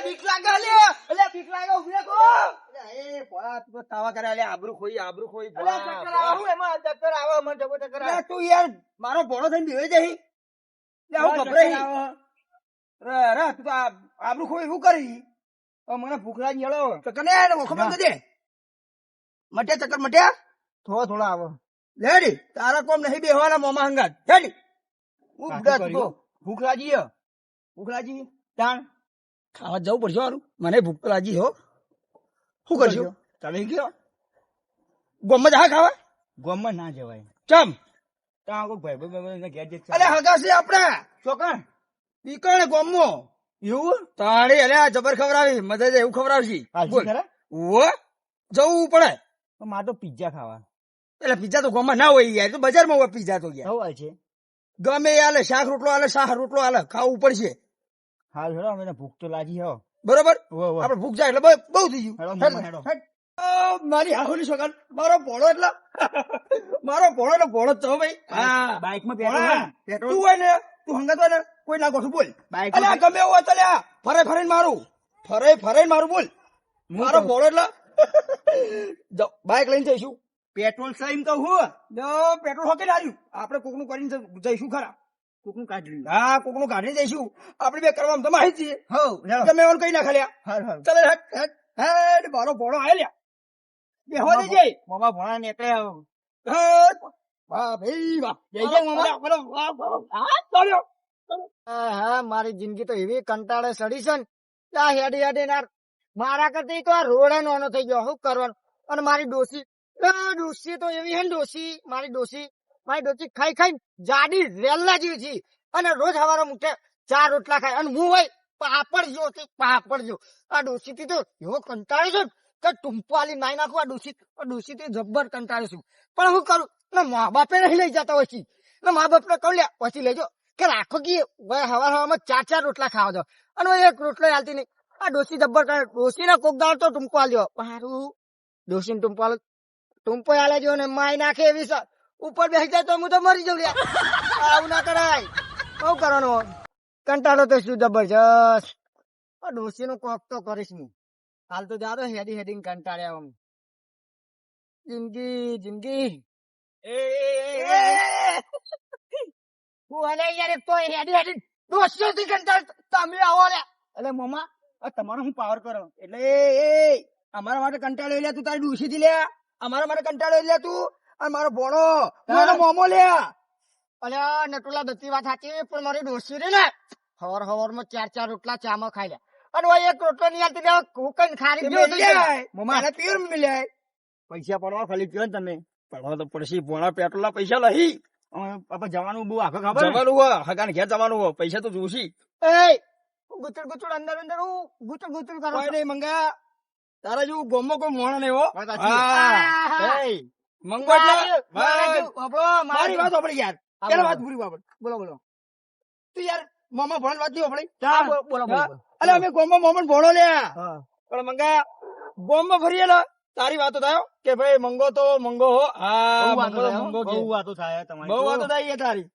બીક લાગે લે એટલે બીક લાગે ઉભી કો એ ભોળા તું તાવા કરે લે આબરૂ ખોઈ એટલે ચક્કર આવું એમાં ચક્કર આવે મને જબો ચક્કર આવે તું યાર મારો ભોળો થઈને બેહી જઈ લે હું ગભરાઈ રે તું તો આબરૂ ખોઈ શું કરી મને ભૂખ લાગી હેલો ચક્કર ને ખબર દે મટ્યા ચક્કર મટ્યા થોડા આવે લેડી તારા કોમ નહીં બેહવાના મોમાં હંગાત લેડી ભૂખ લાગી તાણ ખાવા જવું પડશે મારું મને ભૂખ લાગી હો શું કરશો તમે ગયો ગોમમાં જા ખાવા ગોમમાં ના જવાય ચમ ત્યાં કોઈ ભાઈ ઘેર જશે અરે હગાસી આપડા છોકરા બીકણ ગોમમાં એવું તાળી અરે જબર ખવડાવી મદદ એવું ખવડાવશી ઓ જવું પડે મારે તો પિઝા ખાવા એટલે પિઝા તો ગોમમાં ના હોય યાર તો બજારમાં હોય પિઝા તો યાર છે ગમે હાલે શાક રોટલો હાલે ખાવું પડશે હાલ હેડો અમે ભૂખ તો લાગી હો બરોબર આપડે ભૂખ જાય એટલે બહુ થઈ ગયું મારી આહોની છોકરા મારો ભોળો એટલે ભોળો જ છો ભાઈ હા બાઈક માં પેટ્રોલ તું હોય ને તું હંગાત હોય ને કોઈ ના ગોઠું બોલ બાઈક ગમે એવું ચાલ્યા ફરે મારું બોલ મારો ભોળો એટલે બાઈક લઈને જઈશું પેટ્રોલ સહીમ તો હું પેટ્રોલ હોકે લાવ્યું આપડે કોકનું કરીને જઈશું ખરા કોકનું કાઢી હા કોકનું કાઢી જઈશું આપડે બે કરવામાં તો માહિતી તમે એવાનું કઈ ના ખાલ્યા ચાલે હેડ મારો ભોળો આવેલ્યા બે હો જઈ મામા ભોળા નીકળે વાહ ભાઈ વાહ જઈ મામા હા મારી જિંદગી તો એવી કંટાળે સડી છે ને હેડી ના મારા કરતા તો આ રોડે નોનો થઈ ગયો શું કરવાનું અને મારી ડોસી તો એવી હે ને મારી ડોસી ખાઈ જાડી રેલ્લા જેવી છે અને રોજ સવારે મુઠે 4 રોટલા ખાય અને હું હોય પાપડ જો આ ડોસી થી તો એવો કંટાળ્યો છું કે ટુંપાલી નાઈ નાખું આ ડોસી થી જબ્બર કંટાળ્યો છું પણ હું કરું ને મા બાપે નહીં લઈ જતા હોય છે ને મા બાપ ને કહું લે પછી લેજો કે રાખો કે હવામાં 4 રોટલા ખાવા દો અને એક રોટલો હાલતી નહીં આ ડોસી જબ્બર કરે ડોસી ને કોક દાળ તો ટુંપો આલ્યો સારું ડોસી ને ટુંપો આલે જો ને માય નાખે એવી સર ઉપર બેસી જાય તો હું તો મરી જાઉં આવું ના કરાય શું કરવાનું કંટાળો તો શું જબરજસ્ત ડોસી નું કોક તો કરીશ હું હાલ તો જાતો હેડિંગ કંટાળ્યા જિંદગી હું અલે યાર એક તો હેડી ડોસી થી કંટાળ તમે આવો લે એટલે મમ્મા તમારો હું પાવર કરો એટલે અમારા માટે કંટાળો લે તું તારી ડોસી થી લે અમારા માટે કંટાળો લે તું અને મારો ભોળો મારો મોમો લે અલે નટુલા બધી વાત સાચી પણ મારી ડોસી રે ને હવાર માં 4 રોટલા ચામાં ખાઈ લે અને એક રોટલો નહીં આવતી લે કઈ ખારી મમ્મા પ્યોર મિલ્યા પૈસા પડવા ખાલી પીઓ ને તમે પડવા તો પડશે ભોળા પેટ્રોલ ના પૈસા લહી આપણે જવાનું બહુ આખો ખબર જવાનું હોય હગાને ઘેર જવાનું હોય પૈસા તો જોશી ગુચડ અંદર ગુચડ કરો નહીં મંગા તારા જેવું ગોમો કોઈ મોણો નહીં હો મંગો મારી વાત આપડી યાર પેલા વાત પૂરી બાબત બોલો તું યાર મોમા ભણ વાત નહીં આપડી બોલો અલે અમે ગોમો મોમન ભણો લે પણ મંગા ગોમો ફરીએલા તારી વાતો થાય કે ભાઈ મંગો તો મંગો હો હા મંગો બહુ વાતો થાય તમારી બહુ વાતો થાય તારી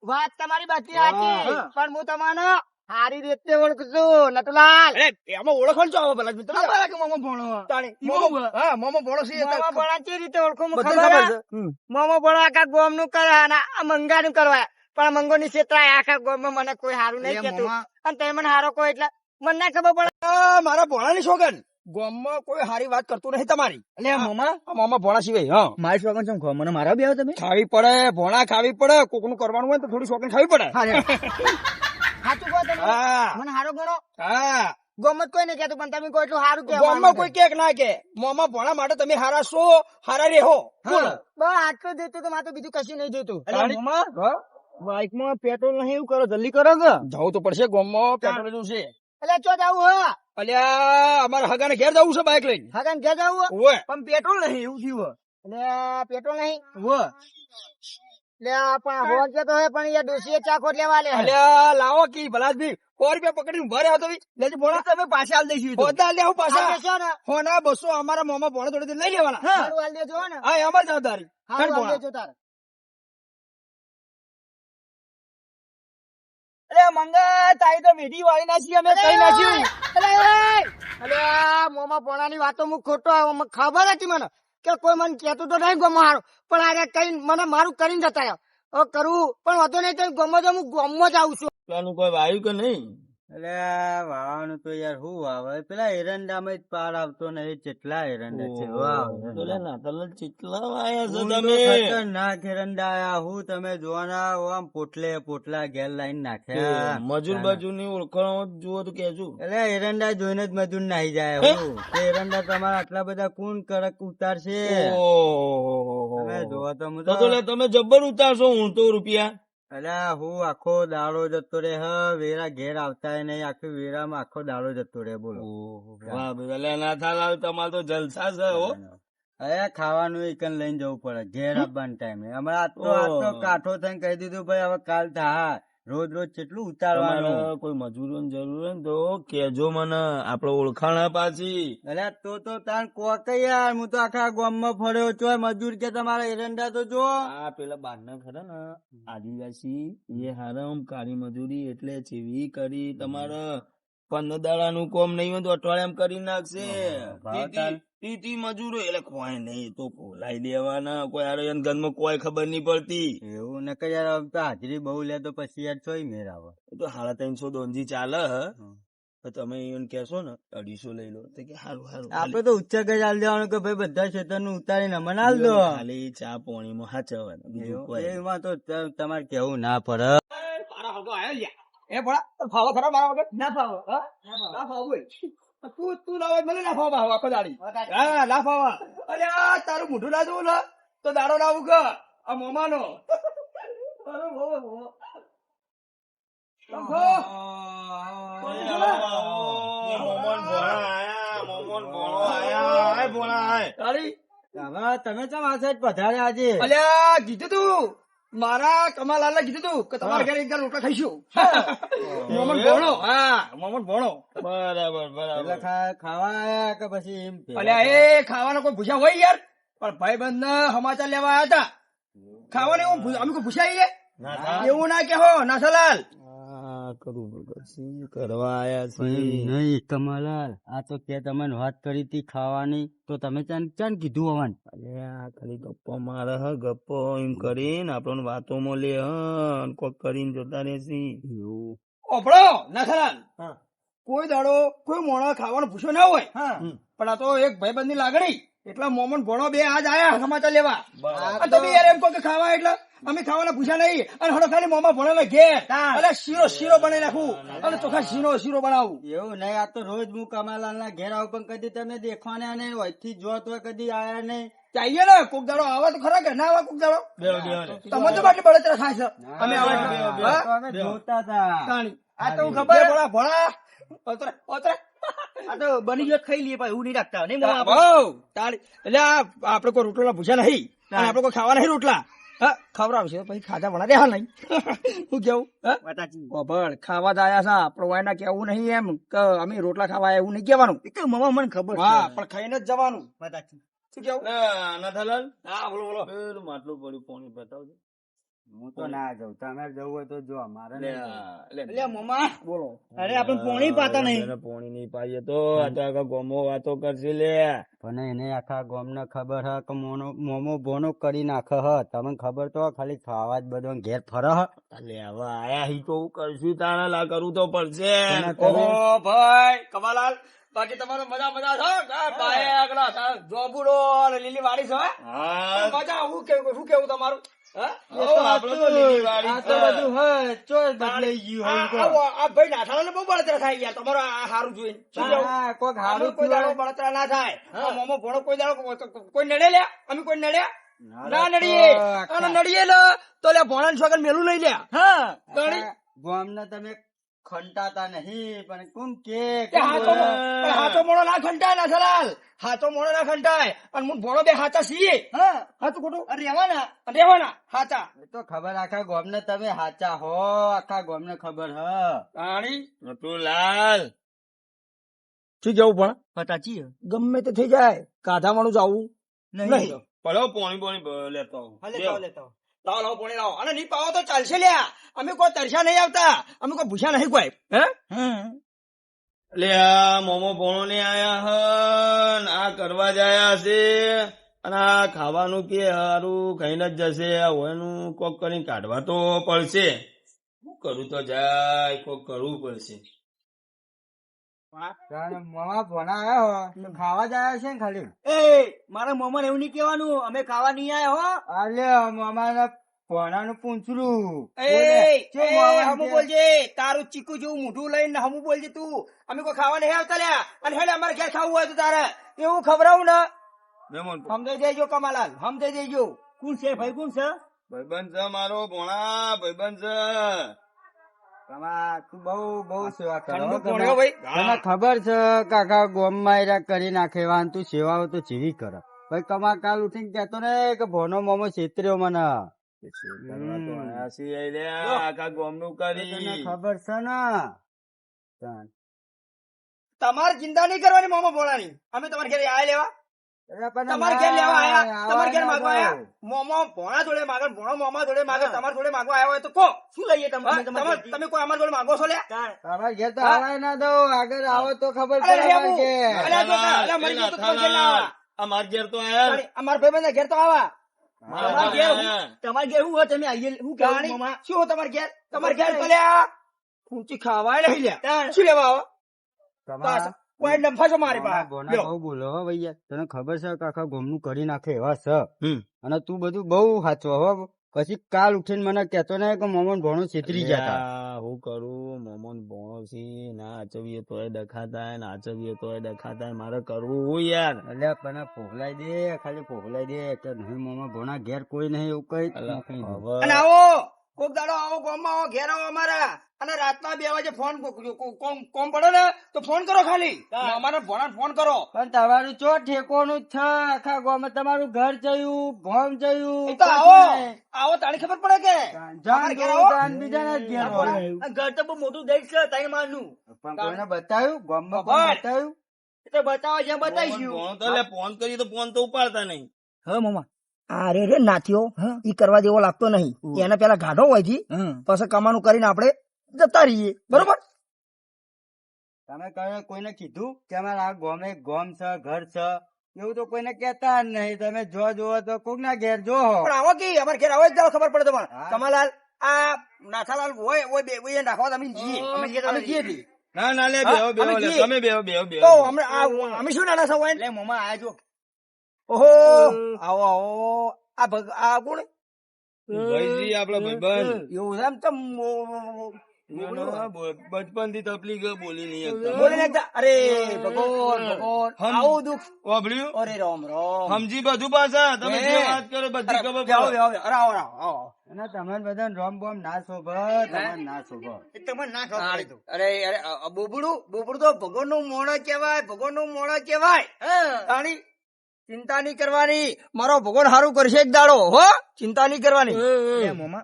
વાત તમારી બાકી સાચી પણ હું તમને સારી રીતે ઓળખું છું નટુલાલ એમાં ઓળખણ છો ભલા મિત્રો મોમો ભણો મોમો ભણો છે મોમો ભણા કેવી રીતે ઓળખું ખબર મોમો ભણો આખા ગોમ નું કરે આ મંગા નું કરવા પણ મંગો ની ક્ષેત્ર આખા ગોમ માં મને કોઈ સારું નહીં કેતું અને તમે મને સારો કોઈ એટલે મને ના ખબર પડે મારા ભોળા ની છોકન ગોમમાં કોઈ સારી વાત કરતું નહીં તમારી એટલે મોમા ભોળા સિવાય હા મારી શોખન શું મને મારા બી આવે તમે ખાવી પડે ભોળા ખાવી પડે કોક નું કરવાનું હોય તો થોડી શોખન ખાવી પડે સાચું કહો તમે મને સારો ગણો હા ગોમત કોઈ નહીં કેતું પણ તમે કોઈ એટલું સારું કે ગોમમાં કોઈ કે ના કે મોમા ભોળા માટે તમે હારા છો હારા રેહો બોલો બસ આટલું જોઈતું તો મારે બીજું કશું નહીં જોઈતું બાઈક માં પેટ્રોલ નહીં એવું કરો જલ્દી કરો કે જવું તો પડશે ગોમમાં પેટ્રોલ જોશે એટલે ચો જવું હો અલ્યા અમારા હગાને ઘેર જવું છે બાઈક લઈને હગાને ઘેર જવું હોય પણ પેટ્રોલ નહીં એવું થયું એટલે પેટ્રોલ નહીં હોય એટલે હોર તો હે પણ યાર ડોસીએ ચાખોટ લેવા લે અલ્યા લાવો કી ભલાજી 100 રૂપિયા પકડીને ભરે આવતો લેજો ભોળા તમે પાછા આલ દઈશું હોતા લે હું પાછા હોના 200 અમારા મોમાં ભોળા થોડી લઈ લેવાના હા આલ દેજો ને હા અમાર જવાબદારી હા આલ દેજો તાર અરે મંગા તારી તો વેઢી વાળી નાખી અમે કઈ નાખ્યું. અરે મોમાં પોણાની વાતો હું ખોટો ખબર હતી મને કે કોઈ મને કહેતું તો નહીં ગમો હારું, પણ આરે કઈ મને મારું કરીને જતા રહ્યો. હવે કરું પણ વાતો નહીં તો ગમો તો હું ગમો જ આવું છું. પેલાનું કોઈ વાયુ કે નહીં? એટલે વાવાનું તો યાર શું વાવે, પેલા એરંડામાં જ પાર આવતો નહીં, કેટલા એરંડા છે. પેલા નાતાલ કેટલા વાયા છો તમે? ખતરનાક એરંડા આયા. હું તમે જોવાના આમ પોટલે પોટલા ઘેર લાઈન નાખ્યા. મજૂર બાજુ ની ઓળખાણો જુઓ તો કેજો. એટલે એરંડા જોઈને જ મજૂર નાહી જાય. હું તે એરંડા તમારા આટલા બધા કોણ કડક ઉતારશે? તમે જોવા તો તમે જબ્બર ઉતારશો હું તો રૂપિયા. અલ્યા હું આખો દાડો જતો રે હ, વેરા ઘેર આવતા નહીં, આખી વેરામાં આખો દાડો જતો રે. બોલો વાહ ભાઈ, નાથાલાલ તમારે તો જલસા છે હો. અરે ખાવાનું એકન લઈને જવું પડે ઘેર આવવાના ટાઈમે. હમણાં આ તો કાઠો થઈને કહી દીધું ભાઈ હવે કાલ થા, રોજ રોજ કેટલું ઉતારવાનું. કોઈ મજૂરોની જરૂર હોય ને તો કેજો મને, આપડે ઓળખાણ પાછી. અલ્યા તો તાર કોક યાર, હું તો આખા ગામમાં ફર્યો છો, મજૂર કે તમારા એરંડા તો જો. આ પેલા બારના ખરા ને આદિવાસી એ હારમ કાળી મજૂરી એટલે ચેવી કરી તમારે 15 દાડાનું કોમ નહીં હોય તો અઠવાડિયામાં કરી નાખશે. તીતી મજૂરો એટલે કોઈ નહીં તો ખોલાઈ દેવાના, કોઈ હારે ગનમાં કોઈ ખબર નહીં પડતી. એવું ને કે યાર તો હાજરી બહુ લે તો પછી યાર ચોઈ મેર આવે. તો 350 દોંજી ચાલે હ, તમે એને કેશો ને 250 લઈ લો તો કે હારું હારું. આપડે તો ઉચ્ચક જ હાલ દેવાનું કે ભાઈ બધા ક્ષેત્ર નું ઉતારીને મને હાલ દો. ખાલી ચા પાણીમાં હાચવવાનું, બીજું કોઈ એમાં તો તમારે કેવું ના પડે. એ ભણા ફાવો ખરા મારા વગર? ના ફાવો. ના ફાવો બોલ. તું ના હોય મને ના ફાવો આખો દાડી. હા ના ફાવા. અરે આ તારું મોઢું ના જોવું ને તો દાડો ના આવું કે આ મોમાનો. અરે તમે ચમ આ સાઈડ પધાર્યા આજે? અલ્યા કીધું તું મારા કમાલાલ કીધું તું કે તમારા ઘરે એક દાડો રોટલા ખાઈશું. મોમન ભણો. હા મોમન ભણો. બરાબર એટલે ખાવા આયા કે પછી એમ? અલ્યા એ ખાવાનો કોઈ ભૂસ્યા હોય યાર, પણ ભાઈ બંધ સમાચાર લેવા આવ્યા હતા. ખાવાનું એવું અમે કોઈ ભૂસ્યા એવું ના કે હો નાથાલાલ. કરવા આયા નહીં કમલાલ, આ તો કે તમને વાત કરી હતી ખાવાની તો તમે ચાન કીધું હવાન? અરે આ ખાલી ગપ્પો મારે હ, ગપ્પો એમ કરીને આપણને વાતો મળે હ, કોક કરીને જોતા રહેશી. ઓપડો નાથાલાલ, કોઈ દાડો કોઈ મોણો ખાવાનું પૂછ્યો ના હોય, પણ આ તો એક ભાઈબંધ ની લાગણી એટલે મોમન ભણો બે આજ આયા સમાચાર લેવા. તમે યાર એમ કહો કે ખાવા એટલે અમે ખાવાના પૂછ્યા નહીં, અને હડો ખાલી મોમાં ભણેલા ઘેર એટલે શીરો બનાવી નાખું અને ચોખા શીરો બનાવું. એવું નહીં, આ તો રોજ હું કમાલાલ ના ઘેર આવું પણ કદી તમે દેખવાના નહીં, વહીથી જોત હોય કદી આયા નહીં. ચાહીએ ને કોક દાડો આવા તો ખરા કે ના આવા કોક દાડો? તમે તો બાટલી બળતરા થાય છે. અમે આવે જોતા હતા. આ તો ખબર ભણા આ તો બની ગયો ખાઈ લઈએ, એવું નહીં રાખતા નહીં. એટલે આપડે કોઈ રોટલા ભૂસ્યા નહીં અને આપડે કોઈ ખાવા નહીં રોટલા. ખવડાવશે પછી ખાધા ભણા રહ્યા નહીં. શું કેવું? ખાવા જ આયા છે આપડે વાયના કેવું નહીં એમ કે અમે રોટલા ખાવા એવું નહીં કેવાનું. મમ્મા મને ખબર. હા પણ ખાઈને જ જવાનું. શું કેવું નાથાલાલ? હા બોલો બોલો. પેલું માટલું પડ્યું પાણી બતાવજો. હું તો ના જાઉં, તમે જવું હોય તો જો, અમારે મમ્મા બોલો. અરે આપડે પોણી પાતા નહીં. પોણી નહીં પાઈએ તો આખા ગોમો વાતો કરશે લે. પણ એને આખા ગોમ ને ખબર હ કે મોમો બોનો કરી નાખે હ. તમને ખબર તો ખાલી ખાવા જ બધો ઘેર ફરે હ. એટલે હવે આયા હી તો કરશું તારા લા કરવું તો પડશે. ભાઈ કમાલાલ, બાકી તમારો મજા છે? જોબુડો અને લીલી વાડી છે મજા. શું કેવું તમારું? ભાઈ નાથાલાલ બહુ બળતરા થાય યાર તમારો સારું જોઈને. કોઈ દાડો બળતરા ના થાય. મોમો ભણો કોઈ દાડો કોઈ નડે લ્યા? અમે કોઈ નડ્યા ના નડીએ? અને નડીએ ને તો લે ભણા છોકર મેલું લઈ લ્યા. ગોમ ને તમે ખંટાતા નહીં, પણ કોણ કે હાથો મોડો ના ખંટાય નાથાલાલ, હાથો મોડો ના ખંટાય. અને હું ભણો બે હાથા છીએ. હાથું ખોટું રેવાના હાથા તો ખબર આખા ગોમ ને તમે હાચા હો, આખા ગોમ ને ખબર હ. લાલ શું કેવું પણ હતાચી ગમે તે થઈ જાય કાઢા વાળું જવું નહીં. પડો પાણી લેતો લાવો લાવો પોણી લાવો અને નહીં પાવો તો ચાલશે લ્યા અમે કોઈ તરસ્યા નહીં આવતા અમે કોઈ ભૂસ્યા નહીં કોઈ હે એટલે આ મોમો ભોણો ને આયા હન આ કરવા જાયા છે અને આ ખાવાનું કે હારું ખાઈને જ જશે આ હોયનું કોક કરીને કાઢવા તો પડશે શું કરું તો જાય કોક કરવું પડશે મામા ભણા આવ્યા હો ખાવા જ આવ્યા છે ને ખાલી એ મારા મોમાં એવું નહીં કેવાનું અમે ખાવા નહીં આયા હો અલે મામા ભણાનું પૂંછડું હમું બોલજે તારું ચીકુ જેવું મોઢું લઈને હમું બોલજે તું અમે કોઈ ખાવા નહીં આવતા લ્યા અને હેડે અમારે ઘેર ખાવું હોય તો તારે એવું ખબરાવું ને સમજાઈ દેજો કમાલાલ સમજાઈ દેજો કોણ છે ભાઈ કોણ છે ભાઈબંધ છે મારો ભોણા ભાઈબંધ છે તું બહુ સેવા ઠંડુ કરો પોણ્યો ભાઈ તને ખબર છે કાકા ગોમમાં એરા કરી નાખે વાન તું સેવાઓ તો જેવી કરે ભાઈ કમા કાલ ઉઠીને કેતો ને કે ભોનો મોમો છેતર્યો મને આખા ગોમનું કરી તને ખબર છે ને તમારે ચિંતા નહીં કરવાની મોમો ભોળાની અમે તમારે ઘરે આયા લેવા તમારે ઘેર લેવા આયા તમારે ઘેર માગવા આયા મોમો ભોણા જોડે માગે ભોણો મોમા જોડે માગે તમારા જોડે માગવા આવ્યા હોય તો કો શું લઈએ તમે કોઈ અમારા જોડે માગો છો લે તમારા ઘેર તો આવાય ના દો આગળ આવો તો ખબર પડે અમાર ઘેર તો આયા અમારા ભાઈબંધ ઘેર તો આવા તમારે ઘેર શું હોય તમે આવીએ શું કહેવાનું શું હોય તમારે ઘેર તો લ્યા ઊંચી ખાવા લઈ લ્યા શું લેવા આવો કોઈ ડંફા છો મારી પાસે બહુ બોલો હો ભૈયા તને ખબર છે કાકા ગોમનું કરી નાખે એવા છે અને તું બધું બહુ સાચવો હો પછી કાલ ઉઠીને મને કેતો ને કે મોમન ભણો છેતરી ગયા હું કરું મોમન ભણો છે ના આચવીએ તોય ડખાતા ના આચવીએ તોય ડખાતા મારે કરવું હું યાર એટલે પણ ફોફલાઈ દે ખાલી ફોફલાઈ દે કે નહીં મોમા ભણા ઘેર કોઈ નહીં એવું કઈ અને આવો કોક દાડો આવો ગામમાં આવો ઘેર આવો અમારા અને રાતના 2 વાગે ફોન કોમ પડે ને તો ફોન કરો ખાલી અમારે ભણા ફોન કરો પણ તમારું ચો ઠેકોનું જ છે આખા ગામમાં તમારું ઘર જયું ભોમ જયું તો આવો તાણી ખબર પડે કે બીજાના ઘેર ઘર તો બહુ મોટું દેખ છે તાઈ માનું પણ કોઈને બતાવ્યું ગામમાં બતાવ્યું તો બતાવો જ્યાં બતાવીશું ફોન કરી તો ફોન તો ઉપાડતા નહીં હા મામા અરે રે નાથીઓ ઈ કરવા જેવો લાગતો નહીં એને પેલા ગાઢો હોય થી પછી કમાનું કરીને આપણે જતા રહીએ બરોબર તમે કોઈને કીધું કે અમારા આ ગોમે ગોમ છે ઘર છે એવું તો કોઈને કેતા જ નહીં તમે જો જોવો તો કોક ના ઘેર જો પણ આવો કે અમારે ઘેર આવો જ ખબર પડે તમારે કમાલાલ આ નાથાલાલ હોય બે નાખવા તમે જઈએ અમે જઈએ ના ના લે બેહો તમે બેહો તો અમે શું નાના સૌ લે મોમાં આયા જો ઓહો આવો આવો આ કોણ ભાઈજી આપડો ભાઈબંધ એવું એમ તો બચપન થી તકલીફ બોલી નહીં અરે ભગવાન આવું દુઃખ વાપર્યું અરે રામ રામ સમજી બધું પાછા તમે જે વાત કરો બધી ખબર અને તમે બધા રોમ બોમ ના શોભ તમે ના શોભ અરે બોબડું તો ભગવાન નું મોણા કેવાય ભગવાન નું મોણા કેવાય ચિંતા નહીં કરવાની મારો ભગવાન સારું કરશે એક દાડો હો ચિંતા નહીં કરવાની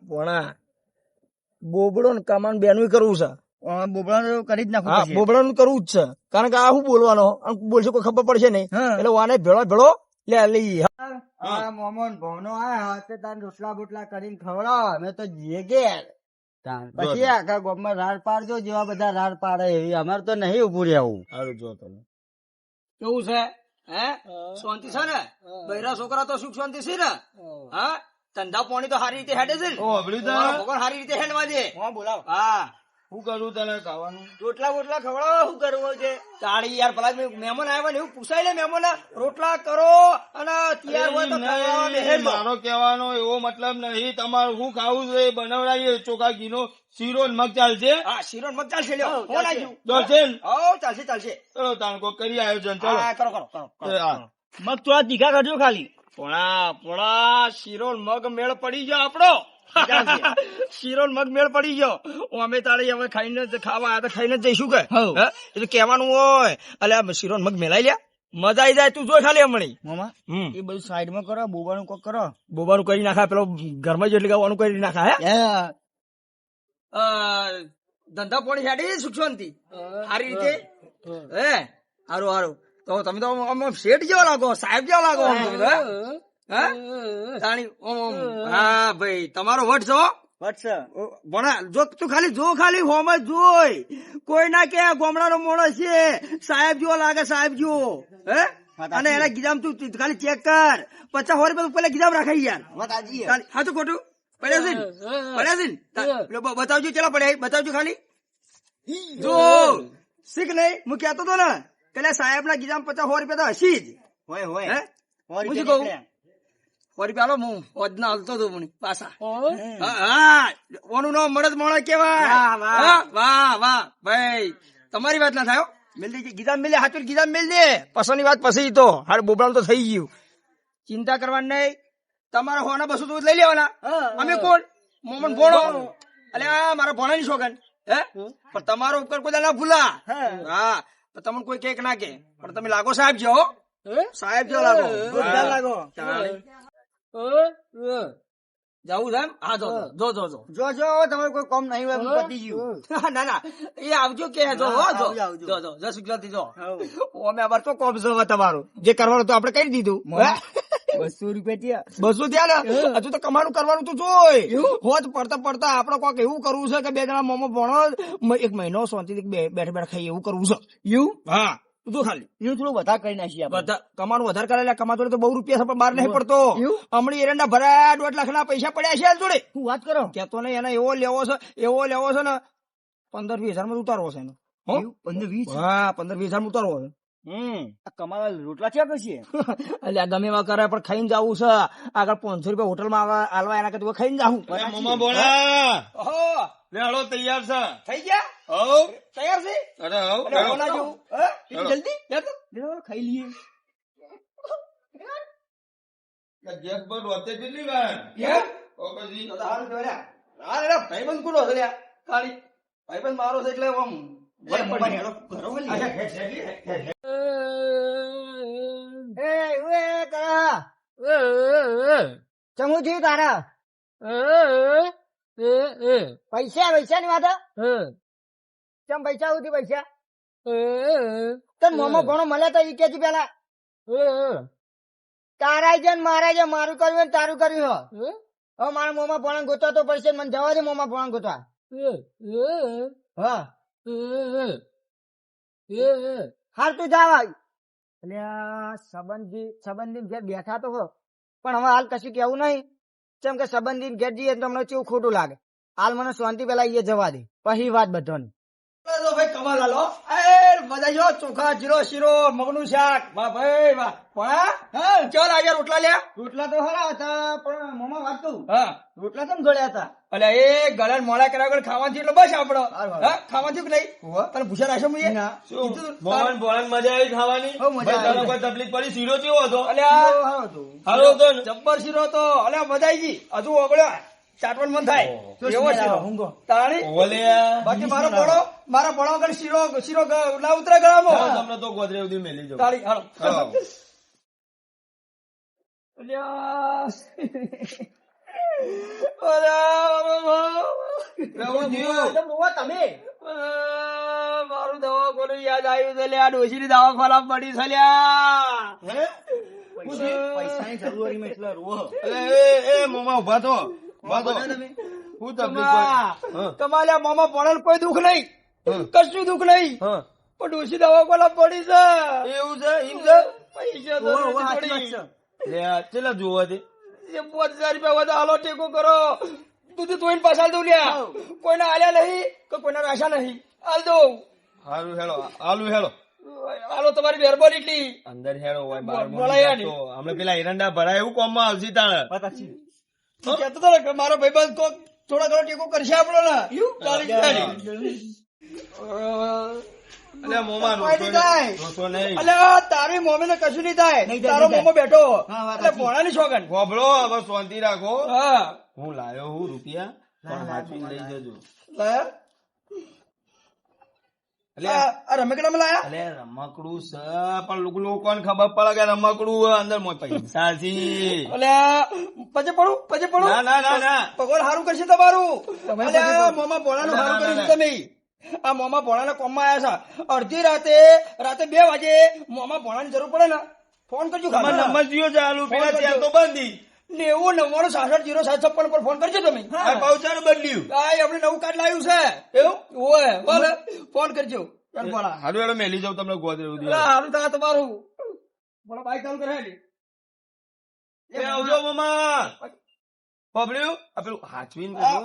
ભોણા બોબડો ને કામાન બેનું કરવું છે બોબડા કરી જ નાખવું બોબડા નું કરવું જ છે કારણ કે આ શું બોલવાનો બોલશે કોઈ ખબર પડશે નહીં એટલે વાને ભેળો લે લઈ મોમન ભવનો આયા તે તાર રોટલા બોટલા કરીને ખવડાવ અમે તો જઈએ ઘેર પછી આખા ગામમાં રાડ પાડજો જેવા બધા રાડ પાડે એવી અમારે તો નહીં ઉભું રહેવું સારું જો તમે કેવું છે હે શાંતિ છે ને બૈરા છોકરા તો સુખ શાંતિ છે ને હા ધંધા પાણી તો સારી રીતે હેડે છે ને ભગવાન સારી રીતે હેડવા દે બોલાવો હા શું કરું તને ખાવાનું રોટલા બોટલા ખવડાવો શું કરવું છે તાળી યાર પેલા મહેમાન આવ્યા ને એવું પૂછાય લે મહેમાન રોટલા કરો અને તૈયાર હોય તો મારો કહેવાનો એવો મતલબ નહીં તમારું શું ખાવું છે બનાવડાવીએ ચોખા ઘીનો શીરો મગ ચાલશે હા શીરો મગ ચાલશે લ્યો ફોન આવ્યું ચાલશે ચાલશે ચલો તાણકો કરી આયોજન ચલો કરો મગ થોડા તીખા કરજો ખાલી પોણા શીરો મગ મેળ પડી ગયો આપડો શીરો મગ મેળ પડી ગયો અમે તારે હવે ખાઈને ખાવા આવ્યા તો ખાઈને જ જઈશું કે એ તો કેવાનું હોય એટલે શીરો મગ મેલાઈ લ્યા મજા આવી જાય તું જો ખાલી હમણી મામા એ બધું સાઈડ માં કરો બોબાનું કોક કરો બોબાનું કરી નાખા પેલો ઘરમાં જેટલી ગાવાનું કરી નાખા હે ધંધા પોણી સાડી સુખ શાંતિ સારી રીતે હે સારું તો તમે તો શેઠ જેવા લાગો સાહેબ જેવા લાગો હા તાણી ઓમ હા ભાઈ તમારો વટ છો વત્સ ભણા જો તું ખાલી હોમ જ જોઈ કોઈ ના કે ગોમડાનો માણસ છે સાહેબ જેવો લાગે સાહેબ જેવો હે અને એના ગીજામ તું ખાલી ચેક કર 50 રૂપિયા પેલા ગીજામ રાખાઈ યાર હા તો ખોટું પડ્યા છે ને બતાવજો ચલા પડ્યા બતાવજો ખાલી જો શીખ નહીં હું કેતો તો ને કે સાહેબ ના ગીજામ 50 રૂપિયા તો હસી જ હોય હોય હે હું શું કહું 100 રૂપિયા હું ઓજના હાલતો હતો મને પાછા હા ઓનું નામ મળદ મોણા કેવાય વાહ વાહ ભાઈ તમારી વાત ના થાય મિલ દે ગીજામ મિલે હાચું ગીજામ મિલ દે પસંદની વાત પછી તો હાડ બોબડાનું તો થઈ ગયું ચિંતા કરવાની નહીં તમારા હોના 200 તો લઈ લેવાના અમે કોણ મોમન ભોણો અલે આ મારા ભોણાની શોગન હે પણ તમારો ઉપકાર કોઈ ના ભૂલા હા પણ તમને કોઈ કેક ના કે પણ તમે લાગો સાહેબ જો સાહેબ જો લાગો લાગો જાવું છે હા જો તમારે કોઈ કામ નહીં હોય પતી ગયું ના એ આવજો કે જો જો અમે અમારે તો કોમ છે તમારું જે કરવાનું તો આપણે કરી દીધું 200 રૂપિયા 200 થયા ને હજુ તો કમાનું કરવાનું તો જોઈ હોજ પડતા આપડે કોક એવું કરવું છે કે 2 જણા મોમો ભણો 1 મહિનો શાંતિથી બેઠા ખાઈ એવું કરવું છે એવું હા તું ખાલી એવું થોડું વધારે કરી નાખીએ બધા કમાનું વધારે કરેલા કમાતો તો 2 રૂપિયા પણ બહાર નહીં પડતો હમણાં એરંડા ભરા 2.5 લાખના પૈસા પડ્યા છે જોડે શું વાત કરો કેતો નહીં એને એવો લેવો છે ને 15-20 હજાર માં ઉતારવો છે એનો 15-20 હા 15-20 હજાર ઉતારવો છે કમાવા રોટલા છે કશી એટલે ગમે એવા કરે પણ ખાઈને જવું છે આગળ 500 રૂપિયા હોટલ માં આલવા એના કરતા ખાઈને જાવું મમ્મા બોલા લેડો તૈયાર છે થઈ ગયા હો તૈયાર છે અરે હો હોના જેવું જલ્દી ખાઈ લઈએ ગેસ પર રોતે કેટલી વાર ઓ પછી ભાઈબંધ કોનો છે લ્યા ખાલી ભાઈબંધ મારો છે એટલે આમ ચમુજી તારા પૈસા ની વાત ચમ પૈસા ઉધી પૈસા તન મોમો ભણો મળે તો ઈ કે પેલા તારા છે ને મારા છે મારું કર્યું ને તારું કર્યું હવે મારા મોમા ભણા ગોતવા તો પડશે મને જવા દે મોમા ભણા ગોતવા હા હાર તું જાવ એટલે સંબંધી ઘેર બેઠા તો હો પણ હવે હાલ કશું કેવું નહીં કેમ કે સંબંધી ઘેર જઈએ તો અમને કેવું ખોટું લાગે હાલ મને શાંતિ પેલા એ જવા દે પછી વાત બધાની ભાઈ કમાલ હાલો બધા જો ચોખા જીરો શીરો મગનું શાક વાહ ભાઈ વાહ પણ ચાલ આજે રોટલા લ્યા રોટલા તો હરા હતા પણ મોમાં વાત કહું રોટલા કેમ ગળ્યા હતા એટલે એ ગળા મોડા કર્યા ખાવાનું એટલે બસ આપડો ખાવાનું કે નહીં તને પૂછા રાખ્યો મોહન ભોળાન મજા આવી ખાવાની કોઈ તકલીફ પડી શીરો કેવો હતો હાલો હતો જબ્બર શીરો હતો અલે મજા આવી ગઈ હજુ ઓગળ્યો ચાટવાનું મન થાય એવો શીરો તાણી બાકી મારો ભણો વગર શીરો ના ઉતરે ગળામાં તમને તો ગોદરે સુધી મેલી જાવ તાળી હાલો તમે મારું દવાખાનું યાદ આવ્યું છે લ્યા ડોશી ની દવાખાના પડી છે લ્યા પૈસાની જરૂરિયાત એટલે રોહ એ મોમા ઉભા તો હું તમારે મામા ભણેલ કોઈ દુઃખ નહીં કશું દુઃખ નહીં પણ ડોશી દવાખાના પડી છે એવું છે એમ છે પૈસા ચેલા જોવા દે 5000 રૂપિયા વધા હાલો ટેકો કરો તું તોઈને પાછા દઉં લ્યા કોઈને આલ્યા નહીં કે કોઈના રાશા નહીં હાલ દઉં હારું હેલો હાલો તમારી મહેરબાની એટલી અંદર હેડો હોય હમણાં પેલા એરંડા ભરાય એવું કોમ માં આવશે તાણે કેતો તો કે મારો ભાઈબંધ કોક થોડા ઘણો ટેકો કરશે આપણો ને તારી મોમે ને કશું નહીં થાય તારો મોમો બેઠો એટલે ભોણાની શોગન ગોબળો હવે શાંતિ રાખો હું લાયો હું રૂપિયા પણ હાચવીને લઈ જજો રમકડા માં લાયા અલે રમકડું છે પણ લોકોને ખબર પડે કે રમકડું અંદર મોય પૈસા છે પછી પડું ના ભગવાન સારું કરશે તમારું મોમા ભોણાનું સારું કર્યું તમે આ મોમા ભોણાના કોમમાં આવ્યા છે અડધી રાતે 2 વાગે મોમા ભોણાની જરૂર પડે ને ફોન કરજો તમારો ખાલી. નંબર જીઓ ચાલુ પેલા ફોન ચાર કરજો. તો બંધી 90 99 67 07 56 પર ફોન કરજો તમે. આ પાવચાનું બદલ્યું આ આપણે નવું કાર્ડ લાવ્યું છે. એવું ઓય બોલે ફોન કરજો. ચાલ બોલા. હારું હેડો મેલી જાઉં તમને ગોદરે અલા, ઉધી હારું થા તમારું. બોલા બાઈક ચાલુ કરે હેડી. એ આવજો મામા પબડ્યું આ પેલું હાચવીને કરજો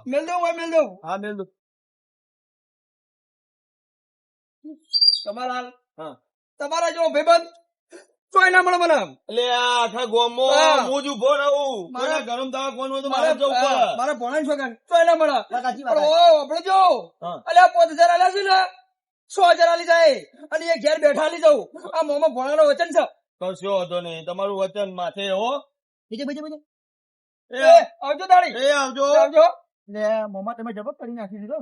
મેલ દઉં ભાઈ મેલ દઉં. હા મેલ દો તમારા હા તમારા જો ભાઈબંધ ચોય ના મળે મને. એટલે આ આખા ગોમો હા. હું જ ઉભો રહું મારે- કોઈને ગરમ થવા કોણ હોય તો મારે જવું મારા પડે મારા ભણાઈ છોકરા ચોય ના મળે. સાચી પણ ઓ આપણે જો હા. અલ્યા 5000 આલ્યા છે ને 100,000 આલી જાય અને એ ઘેર બેઠા આલી જાઉં. આ મોમાં ભણાનો વચન છે. કશો હતો નહીં તમારું વચન માથે હો બીજે બીજે બીજે એ આવજો દાડી. એ આવજો આવજો. લે મોમાં તમે જબક કરી નાખી દીધો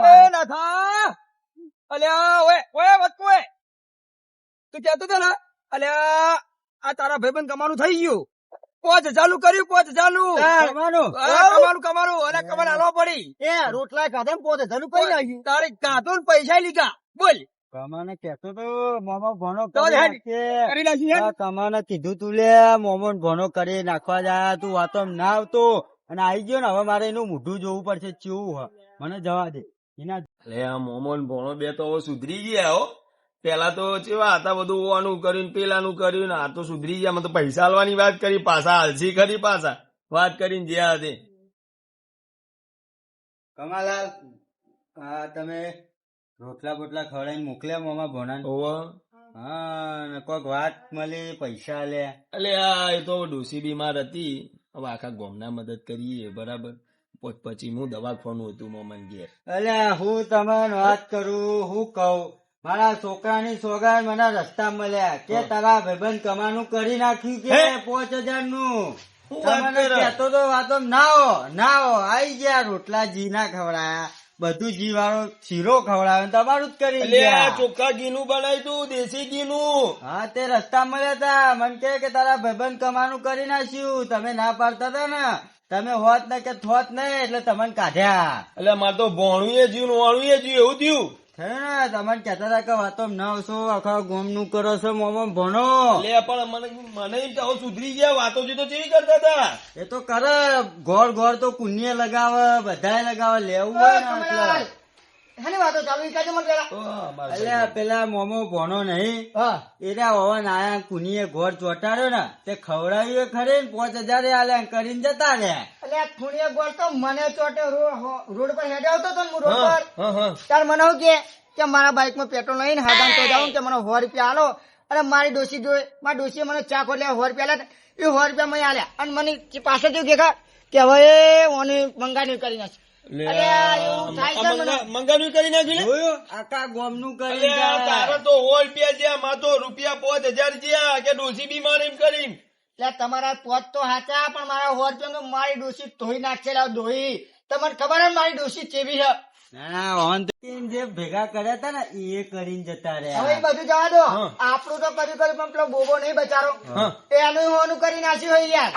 એ નાથા અલ્યા ઓય ઓય વચકો ઓય તું કહેતો હતો ને અલ્યા આ તારા ભાઈબંધ કમાનું થઈ ગયું 5,000 નું કર્યું 5,000 નું કમાનું અને કમાન હાલવા પડી એ રોટલા ખાધા પોતે ધનું કઈ નાખ્યું તારે કાતો ને પૈસા લીધા બોલ કમાને કેતો તો મોમો ભણો તો કરી હેડ. નાખીએ. કરી નાખી હે? આ કમાને કીધું તું લે મોમો ભણો કરી નાખવા જા તું વાતો ના આવતો અને આવી ગયો ને હવે મારે એનું મોઢું જોવું પડશે ચેવું હ મને જવા દે એના એટલે આ મોમોન ભણો બે તો હવે સુધરી ગયા હો પેલા તો કેવા હતા બધું આનું કર્યું ને પેલાનું કર્યું ને આ તો સુધરી ગયા મને તો પૈસા આલવાની વાત કરી પાછા હાલસી કરી પાછા વાત કરીને જ્યાં હતી કમાલાલ આ તમે રોટલા બોટલા ખવડાવીને મોકલ્યા મોમાં ભણાને ઓવો હા ને કોક વાત મળી પૈસા લે એટલે આ એ તો ડોસી બીમાર હતી હવે આખા ગામના મદદ કરીએ બરાબર પછી હું દવાખાનું હતું મોમન ઘેર અલ્યા હું તમને વાત કરું હું કહું મારા છોકરાની સોગાન મને રસ્તા મળ્યા કે તારા ભાઈબંધ કમાનું કરી નાખ્યું કે હે? 5,000 નું શું વાત તમને કરે? કહેતો તો વાતો ના હો આઈ ગયા રોટલા જી ના ખવડાયા બધું જી વાળો શીરો ખવડાવ્યો તમારું જ કરી એટલે આ ગયા ચોખ્ખા ઘીનું બનાવ્યું તું દેશી ઘીનું હા તે રસ્તા મળ્યા તા મને કે તારા ભાઈબંધ કમાનું કરી નાખ્યું તમે ના પાડતા હતા ને તમે હોત ને કે થોત નહીં એટલે તમને કાઢ્યા એટલે મારે તો ભોણું એ જીવ વાણું એ જીવ એવું થયું થયું ને તમને કહેતા હતા કે વાતો ન આવશો આખા ગોમ નું કરો છો મોમો ભણો એટલે પણ મને એમ કે હવે સુધરી ગયા વાતો જે તો કેવી કરતા હતા એ તો કરે ગોળ ગોળ તો પુણ્ય લગાવે બધાય લગાવે લેવું હોય ને એટલે હેની વાતો ચાલુ ઈ કાજે મને પેલા ઓ, મારે અલ્યા પેલા મોમો ભણો નહીં એના હોવા આયા કુનીએ ઘોર ચોટાડ્યો ને તે ખવડાવ્યું ખરી ને 5,000 આલ્યા કરીને જતા રહ્યા એટલે આ ખૂણીએ ગોળ તો મને ચોટે રોડ પર હેડે આવતો તો ને હું રોડ હા, પર હા, હા. તાર મને શું કે મારા બાઈક માં પેટ્રોલ નહીં ને હાદાન તો જાઉં કે મને 100 રૂપિયા આલો અને મારી ડોસી જોઈ મારી ડોસીએ મને ચા ખોટ લે 100 રૂપિયા આલ્યા એ 100 રૂપિયા મને આલ્યા અને મને પાછળથી દેખા કે હવે ઓની મંગાણી કરી નાખી એટલે અલ્યા, એવું થાય છે મને. મંગાવી કરી નાખી લે જોયું આખા ગોમ નું કરી અલ્યા, તારા તો 100 રૂપિયા જ્યાં માં તો રૂપિયા 5,000 જ્યાં કે ડોસી બીમાર એમ કરીને એટલે તમારા પોત તો હાચા પણ મારા 100 રૂપિયા તો મારી ડોસી ધોઈ નાખશે લા ધોઈ તમને ખબર હે મારી ડોસી ચેવી છે જે ભેગા કર્યા હતા ને એ કરીને જતા હવે રહ્યા એ બધું જવા દો હા. આપણું તો કર્યું પણ પેલો બોબો નહીં બચારો હા. એનું હોનું કરી નાખ્યું હોય યાર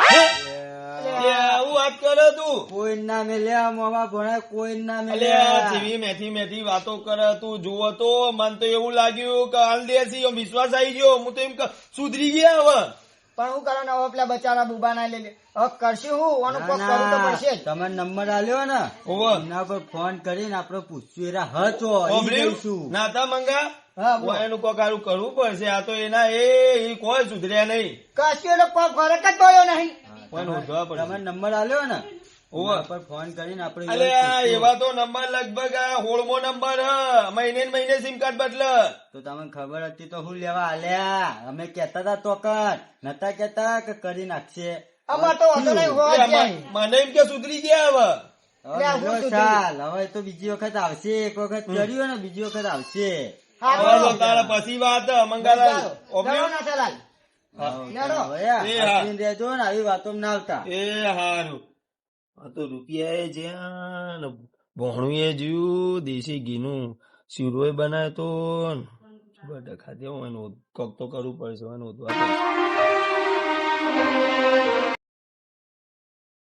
એટલે આવું વાત કરે તું કોઈ ના મેલ્યા મોમાં ભણાય કોઈ ના અલ્યા મેલ્યા જેવી મેથી મેથી વાતો કરે તું જુઓ તો મને તો એવું લાગ્યું કે હાલ દેસી એમ વિશ્વાસ આવી ગયો હું તો એમ કે સુધરી ગયા હવે પણ હું કરો ને હવે પેલા બચારા બુબા ના લઈ લે હવે કરશું હું ઓનું કોક કરવું તો પડશે જ. તમે નંબર આલ્યો ને ઓવર. એના પર ફોન કરીને આપડે પૂછ્યું એરા હચો ઓબળ્યું? નાતા મંગા હા, બોલો. એનું કોક હારું કરવું પડશે આ તો એના એ કોઈ સુધર્યા નહીં કશું એટલે કોક ફરક જ પડ્યો નહીં કોઈ નોંધવા તમે પડશે નંબર આલ્યો ને ઓવર. એના પર ફોન કરીને આપડે અલે આ એવા તો નંબર લગભગ આ 16મો નંબર હ મહિને ને મહિને સિમ કાર્ડ બદલ તો તમને ખબર હતી તો હું લેવા આલ્યા અમે કેતા હતા તો નતા કેતા કે કરી નાખશે અમાર તો વાંધો નહીં હોય જ નહીં. મને એમ કે સુધરી ગયા હવે હવે આ બીજો હું સાલ હવે તો બીજી વખત આવશે એક વખત કર્યું ને બીજી વખત આવશે હા, હવે તો બોલો. તારા પછી વાત મંગાલાલ ચાલો. ઓબળ્યું? ચાલો ના ચાલાલ. લેડો. હવે એ હા. હાચવીને રહેજો ને આવી વાતો ના આવતા એ હારું આ તો રૂપિયા એ જ્યાં ને ભોણું એ જ્યું દેશી ઘીનું શીરોય બનાવે તો બધા ખાધે કોક તો કરવું પડશે એનું